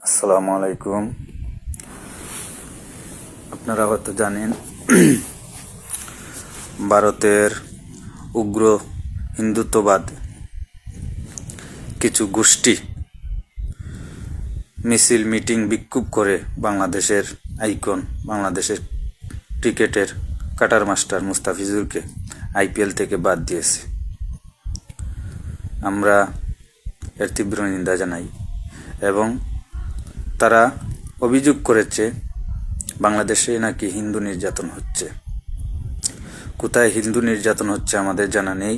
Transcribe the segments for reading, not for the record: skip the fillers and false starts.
আসসালামু আলাইকুম। আপনারা হয়তো জানেন ভারতের উগ্র হিন্দুত্ববাদ কিছু গোষ্ঠী মিছিল মিটিং বিক্ষোভ করে বাংলাদেশের আইকন, বাংলাদেশের ক্রিকেটের কাটার মাস্টার মুস্তাফিজুরকে আইপিএল থেকে বাদ দিয়েছে। আমরা এর তীব্র নিন্দা জানাই এবং তারা অভিযোগ করেছে বাংলাদেশে নাকি হিন্দু নির্যাতন হচ্ছে। কোথায় হিন্দু নির্যাতন হচ্ছে আমাদের জানা নেই।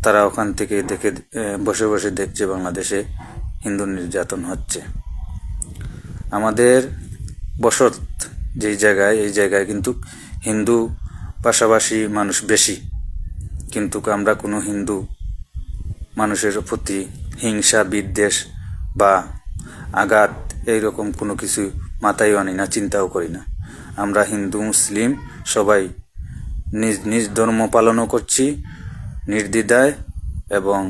তারা ওখান থেকে বসে বসে দেখছে বাংলাদেশে হিন্দু নির্যাতন হচ্ছে। আমাদের বসত যেই জায়গায়, এই জায়গায় কিন্তু হিন্দু পাশাপাশি মানুষ বেশি, কিন্তু আমরা কোনো হিন্দু মানুষের প্রতি হিংসা, বিদ্বেষ বা আঘাত এইরকম কোনো কিছু মাথায় আনি না, চিন্তাও করি না। আমরা হিন্দু মুসলিম সবাই নিজ নিজ ধর্ম পালনও করছি নির্দ্বিধায়, এবং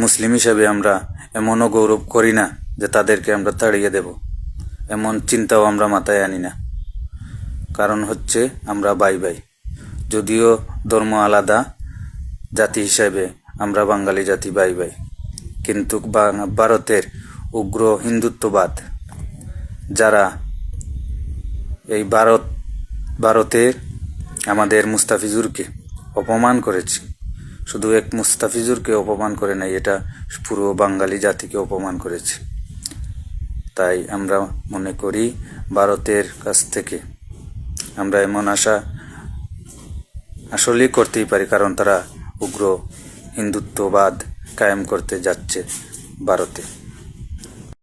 মুসলিম হিসাবে আমরা এমনও গৌরব করি না যে তাদেরকে আমরা তাড়িয়ে দেব, এমন চিন্তাও আমরা মাথায় আনি না। কারণ হচ্ছে আমরা ভাই ভাই, যদিও ধর্ম আলাদা, জাতি হিসাবে আমরা বাঙালি জাতি ভাই ভাই। কিন্তু ভারতের উগ্র হিন্দুত্ববাদ যারা এই ভারতের আমাদের মুস্তাফিজুরকে অপমান করেছে, শুধু এক মুস্তাফিজুরকে অপমান করে নাই, এটা পুরো বাঙালি জাতিকে অপমান করেছে। তাই আমরা মনে করি ভারতের কাছ থেকে আমরা এমন আশা আসলেই করতেই পারি, কারণ তারা উগ্র হিন্দুত্ববাদ কায়েম করতে যাচ্ছে ভারতে।